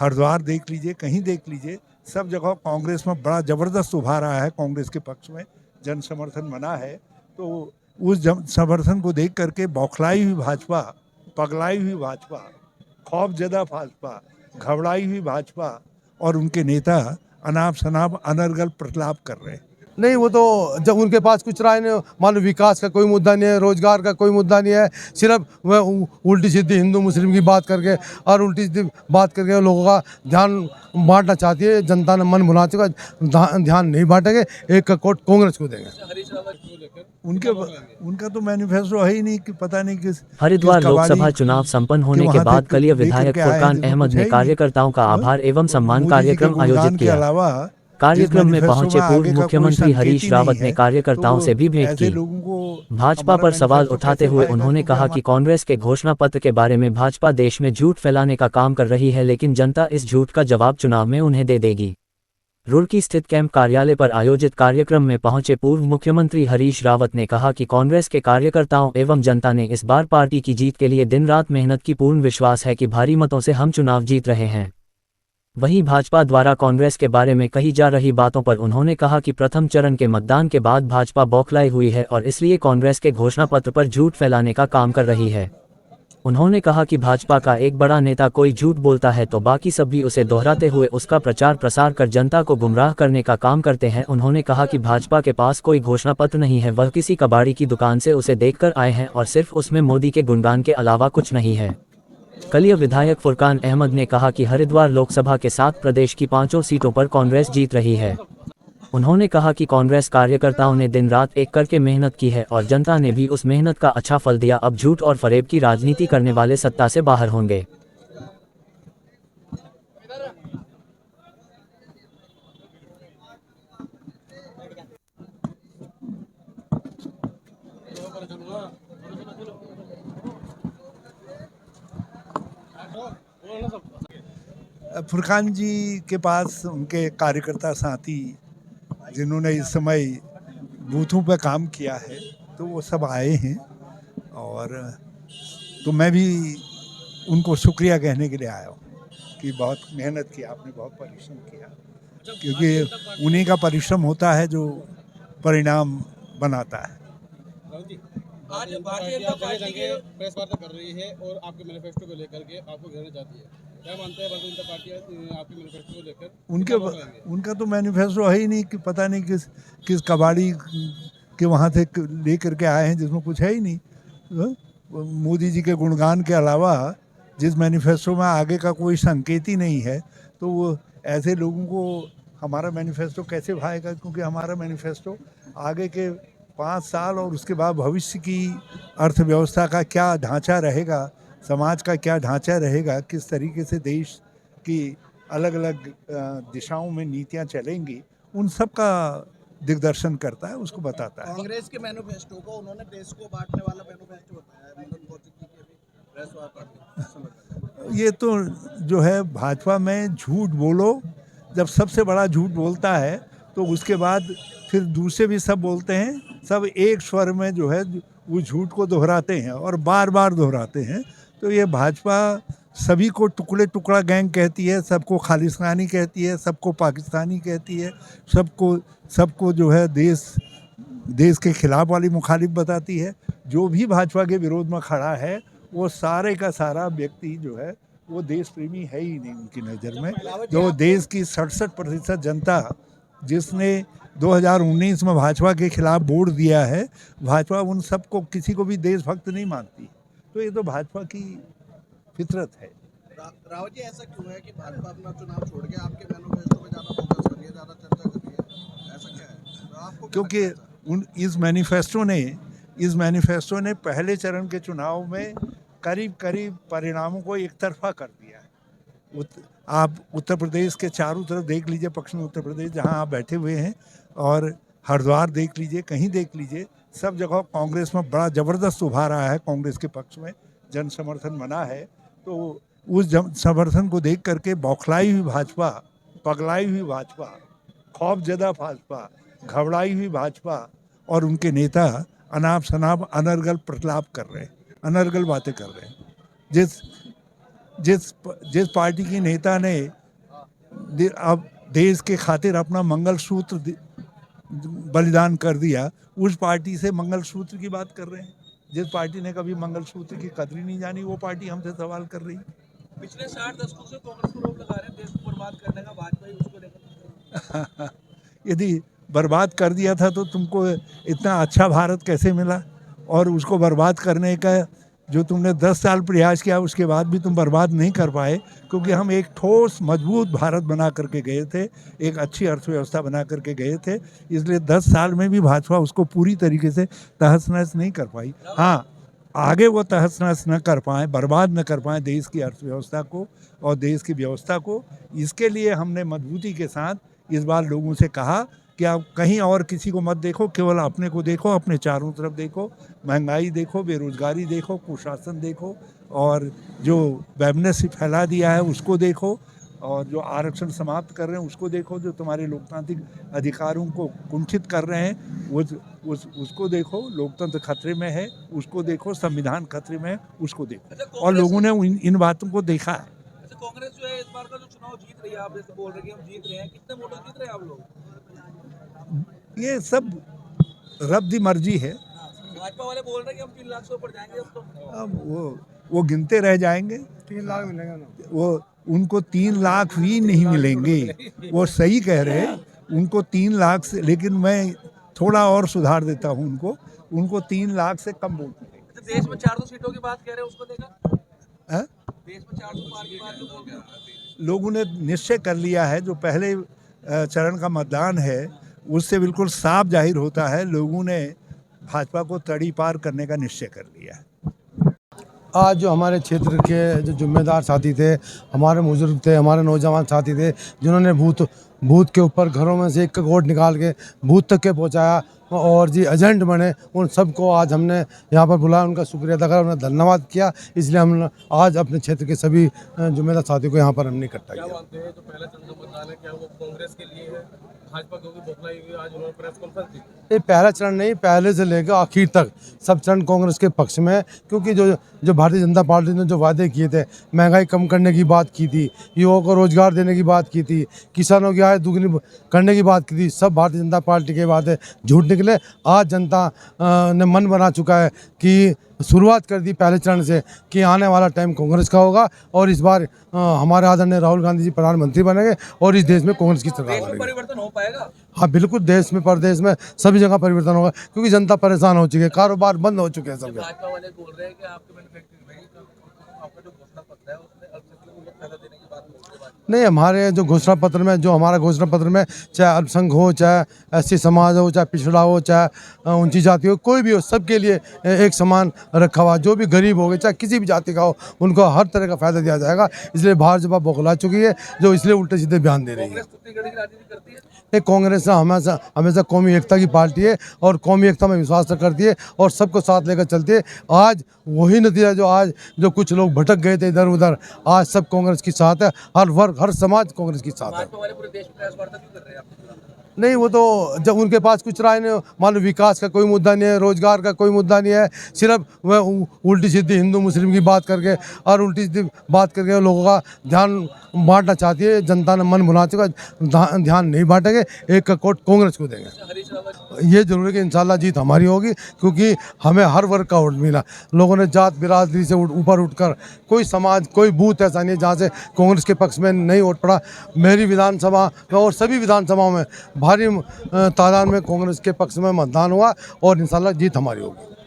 हरिद्वार देख लीजिए, कहीं देख लीजिए, सब जगह कांग्रेस में बड़ा ज़बरदस्त उभार आया है। कांग्रेस के पक्ष में जन समर्थन बना है। तो उस समर्थन को देख करके बौखलाई हुई भाजपा, पगलाई हुई भाजपा, खौफजदा भाजपा, घबराई हुई भाजपा और उनके नेता अनाप शनाप अनर्गल प्रलाप कर रहे हैं। नहीं, वो तो जब उनके पास कुछ रहा नहीं, मान लो विकास का कोई मुद्दा नहीं है, रोजगार का कोई मुद्दा नहीं है, सिर्फ वह उल्टी सीधी हिंदू मुस्लिम की बात करके और उल्टी सीधी बात करके लोगों का ध्यान बांटना चाहती है। जनता ने मन भुला चुका, ध्यान नहीं बांटेंगे, एक कोट कांग्रेस को देंगे। उनका तो मैनिफेस्टो है ही नहीं कि पता नहीं किस हरिद्वार लोकसभा चुनाव संपन्न होने के बाद कलीय विधायक फुरकान अहमद ने कार्यकर्ताओं का आभार एवं सम्मान कार्यक्रम आयोजित किया। कार्यक्रम में पहुंचे पूर्व मुख्यमंत्री हरीश रावत ने कार्यकर्ताओं से भी भेंट की। भाजपा पर सवाल उठाते हुए उन्होंने कहा कि कांग्रेस के घोषणा पत्र के बारे में भाजपा देश में झूठ फैलाने का काम कर रही है, लेकिन जनता इस झूठ का जवाब चुनाव में उन्हें दे देगी। रुड़की स्थित कैंप कार्यालय पर आयोजित कार्यक्रम में पहुंचे पूर्व मुख्यमंत्री हरीश रावत ने कहा कि कांग्रेस के कार्यकर्ताओं एवं जनता ने इस बार पार्टी की जीत के लिए दिन रात मेहनत की, पूर्ण विश्वास है कि भारी मतों से हम चुनाव जीत रहे हैं। वहीं भाजपा द्वारा कांग्रेस के बारे में कही जा रही बातों पर उन्होंने कहा कि प्रथम चरण के मतदान के बाद भाजपा बौखलाई हुई है और इसलिए कांग्रेस के घोषणा पत्र पर झूठ फैलाने का काम कर रही है। उन्होंने कहा कि भाजपा का एक बड़ा नेता कोई झूठ बोलता है तो बाकी सब भी उसे दोहराते हुए उसका प्रचार प्रसार कर जनता को गुमराह करने का काम करते हैं। उन्होंने कहा कि भाजपा के पास कोई घोषणा पत्र नहीं है, वह किसी कबाड़ी की दुकान से उसे देखकर आए हैं और सिर्फ उसमें मोदी के गुणगान के अलावा कुछ नहीं है। कलीय विधायक फुरकान अहमद ने कहा कि हरिद्वार लोकसभा के 7 प्रदेश की 5 सीटों पर कांग्रेस जीत रही है। उन्होंने कहा कि कांग्रेस कार्यकर्ताओं ने दिन रात एक करके मेहनत की है और जनता ने भी उस मेहनत का अच्छा फल दिया। अब झूठ और फरेब की राजनीति करने वाले सत्ता से बाहर होंगे। फुरकान जी के पास उनके कार्यकर्ता साथी जिन्होंने इस समय बूथों पर काम किया है तो वो सब आए हैं और तो मैं भी उनको शुक्रिया कहने के लिए आया हूँ कि बहुत मेहनत की आपने, बहुत परिश्रम किया, क्योंकि उन्हीं का परिश्रम होता है जो परिणाम बनाता है। आज भारतीय जनता पार्टी के प्रेस वार्ता कर रही है और आपके मैनिफेस्टो को लेकर के आपको घेरना चाहती है, क्या मानते हैं भारतीय जनता पार्टी आपके मैनिफेस्टो को लेकर? उनका तो मैनिफेस्टो है ही नहीं कि पता नहीं किस कबाड़ी के वहाँ से लेकर के आए हैं जिसमें कुछ है ही नहीं। मोदी जी के गुणगान के अलावा जिस मैनिफेस्टो में आगे का कोई संकेत ही नहीं है, तो वो ऐसे लोगों को हमारा मैनिफेस्टो कैसे भाएगा? क्योंकि हमारा मैनिफेस्टो आगे के 5 साल और उसके बाद भविष्य की अर्थव्यवस्था का क्या ढांचा रहेगा, समाज का क्या ढांचा रहेगा, किस तरीके से देश की अलग अलग दिशाओं में नीतियां चलेंगी, उन सब का दिग्दर्शन करता है, उसको बताता है। कांग्रेस के मैनिफेस्टो को उन्होंने देश को बांटने वाला मैनिफेस्टो बताया है। ये तो जो है भाजपा में झूठ बोलो, जब सबसे बड़ा झूठ बोलता है तो उसके बाद फिर दूसरे भी सब बोलते हैं, सब एक स्वर में जो है वो झूठ को दोहराते हैं और बार बार दोहराते हैं। तो ये भाजपा सभी को टुकड़े टुकड़ा गैंग कहती है, सबको खालिस्तानी कहती है, सबको पाकिस्तानी कहती है, सबको जो है देश के खिलाफ वाली मुखालिफ बताती है। जो भी भाजपा के विरोध में खड़ा है वो सारे का सारा व्यक्ति जो है वो देश प्रेमी है ही नहीं उनकी नज़र में। जो देश की 67% जनता जिसने 2019 में भाजपा के खिलाफ वोट दिया है, भाजपा उन सबको किसी को भी देशभक्त नहीं मानती। तो ये तो भाजपा की फितरत है। रावत जी, ऐसा क्यों है कि भाजपा अपना चुनाव छोड़ के आपके मैनिफेस्टो पे ज़्यादा फोकस कर रही है, ज़्यादा चर्चा कर रही है, ऐसा क्या है? तो आपको क्योंकि इस मैनिफेस्टो ने पहले चरण के चुनाव में करीब परिणामों को एक तरफा कर दिया है। आप उत्तर प्रदेश के चारों तरफ देख लीजिए, पश्चिमी उत्तर प्रदेश जहां आप बैठे हुए हैं, और हरिद्वार देख लीजिए, कहीं देख लीजिए, सब जगह कांग्रेस में बड़ा ज़बरदस्त उभार आया है। कांग्रेस के पक्ष में जन समर्थन बना है। तो उस समर्थन को देख करके बौखलाई हुई भाजपा, पगलाई हुई भाजपा, खौफजदा भाजपा, घबराई हुई भाजपा और उनके नेता अनाप शनाप अनर्गल प्रलाप कर रहे हैं, अनर्गल बातें कर रहे हैं। जिस पार्टी की नेता ने अब देश के खातिर अपना मंगलसूत्र बलिदान कर दिया, उस पार्टी से मंगलसूत्र की बात कर रहे हैं। जिस पार्टी ने कभी मंगलसूत्र की कदर ही नहीं जानी, वो पार्टी हमसे सवाल कर रही है। पिछले 60 दशकों से कांग्रेस को रोक लगा रहे हैं देश को बर्बाद करने का, भाजपा ही उसको लेकर। यदि बर्बाद कर दिया था तो तुमको इतना अच्छा भारत कैसे मिला? और उसको बर्बाद करने का जो तुमने 10 साल प्रयास किया, उसके बाद भी तुम बर्बाद नहीं कर पाए, क्योंकि हम एक ठोस मजबूत भारत बना करके गए थे, एक अच्छी अर्थव्यवस्था बना करके गए थे। इसलिए 10 साल में भी भाजपा उसको पूरी तरीके से तहस नहस नहीं कर पाई। हाँ, आगे वो तहस नहस न कर पाएँ, बर्बाद न कर पाएँ देश की अर्थव्यवस्था को और देश की व्यवस्था को। इसके लिए हमने मजबूती के साथ इस बार लोगों से कहा कि आप कहीं और किसी को मत देखो, केवल अपने को देखो, अपने चारों तरफ देखो, महंगाई देखो, बेरोजगारी देखो, कुशासन देखो, और जो वैमनस फैला दिया है उसको देखो, और जो आरक्षण समाप्त कर रहे हैं उसको देखो, जो तुम्हारे लोकतांत्रिक अधिकारों को कुंठित कर रहे हैं उसको देखो। लोकतंत्र खतरे में है, उसको देखो। संविधान खतरे में है, उसको देखो। और लोगों ने इन बातों को देखा है। कांग्रेस जो है इस बार का जो चुनाव जीत रही है, आप जैसे बोल रहे हैं कि हम जीत रहे हैं, कितने वोटों जीत रहे हैं आप लोग? ये सब रब दी मर्जी है। भाजपा वाले बोल रहे हैं कि हम 3 लाख से ऊपर जाएंगे अब तो। अब वो गिनते रह जाएंगे। 3 लाख मिलेगा ना? वो उनको 3 लाख भी नहीं मिलेंगे। वो सही कह रहे हैं, उनको 3 लाख से, लेकिन मैं थोड़ा और सुधार देता हूँ उनको 3 लाख से कम वोट मिलेंगे। देश में 400 सीटों की बात कह रहे हैं, उसको देखा? है? देश में 400 पार की बात जो बोल रहे हैं। लोगों ने निश्चय कर लिया है। जो पहले चरण का मतदान है उससे बिल्कुल साफ जाहिर होता है, लोगों ने भाजपा को तड़ी पार करने का निश्चय कर लिया है। आज जो हमारे क्षेत्र के जो जिम्मेदार साथी थे, हमारे बुजुर्ग थे, हमारे नौजवान साथी थे, जिन्होंने बूथ के ऊपर घरों में से एक वोट निकाल के बूथ तक के पहुंचाया और जी एजेंट बने, उन सबको आज हमने यहाँ पर बुलाया, उनका शुक्रिया अदा करा, उन्हें धन्यवाद किया। इसलिए हम आज अपने क्षेत्र के सभी जिम्मेदार साथियों को यहाँ पर हमने इकट्ठा किया। क्या मानते हैं जो पहला चरण का मतदान है, क्या वो कांग्रेस के लिए है? भाजपा क्योंकि बौखलाई हुई, आज उन्होंने प्रेस कॉन्फ्रेंस दी। ये पहला चरण नहीं, पहले से लेकर आखिर तक सब चरण कांग्रेस के पक्ष में है, क्योंकि जो भारतीय जनता पार्टी ने जो वादे किए थे, महंगाई कम करने की बात की थी, युवाओं को रोजगार देने की बात की थी, किसानों की आय दुगनी करने की बात की थी, सब भारतीय जनता पार्टी के वादे झूठ निकले। आज जनता ने मन बना चुका है कि शुरुआत कर दी पहले चरण से कि आने वाला टाइम कांग्रेस का होगा, और इस बार हमारे आदरणीय राहुल गांधी जी प्रधानमंत्री बनेंगे और इस देश में कांग्रेस की सरकार बनेगी। परिवर्तन हो पाएगा? हाँ बिल्कुल, देश में प्रदेश में सभी जगह परिवर्तन होगा, क्योंकि जनता परेशान हो चुकी है, कारोबार बंद हो चुके हैं सब। भाजपा वाले बोल रहे हैं कि आपके मैन्युफैक्चरिंग में आपका जो घोषणा पत्र है उसमें अल्पसंख्यकों को फायदा देने की बात नहीं, हमारे जो घोषणा पत्र में, जो हमारा घोषणा पत्र में, चाहे अल्पसंख्यक हो, चाहे एससी समाज हो, चाहे पिछड़ा हो, चाहे ऊंची जाति हो, कोई भी हो, सबके लिए एक समान रखा हुआ। जो भी गरीब हो गए, चाहे किसी भी जाति का हो, उनको हर तरह का फायदा दिया जाएगा। इसलिए भाजपा बौखला चुकी है, जो इसलिए उल्टे सीधे बयान दे रही है। राजनीति करती है? ये कांग्रेस हमेशा कौमी एकता की पार्टी है और कौमी एकता में विश्वास करती है और सबको साथ लेकर चलती है। आज वही नतीजा जो कुछ लोग भटक गए थे इधर उधर, आज सब कांग्रेस के साथ है, हर वर्ग हर समाज कांग्रेस के साथ है। भाजपा वाले पूरे देश में प्रेस वार्ता क्यों कर रहे हैं आप? नहीं, वो तो जब उनके पास कुछ राय नहीं, मान लो विकास का कोई मुद्दा नहीं है, रोजगार का कोई मुद्दा नहीं है, सिर्फ वह उल्टी सीधी हिंदू मुस्लिम की बात करके और उल्टी सीधी बात करके लोगों का ध्यान बांटना चाहती है। जनता ने मन बना चुका, ध्यान नहीं बांटेंगे, एक का कोट कांग्रेस को देंगे। ये जरूर है कि इंशाल्लाह जीत हमारी होगी, क्योंकि हमें हर वर्ग का वोट मिला। लोगों ने जात बिरादरी से ऊपर उठकर, कोई समाज कोई बूथ ऐसा नहीं है जहाँ से कांग्रेस के पक्ष में नहीं वोट पड़ा। मेरी विधानसभा और सभी विधानसभाओं में भारी तादाद में कांग्रेस के पक्ष में मतदान हुआ और इंशाल्लाह जीत हमारी होगी।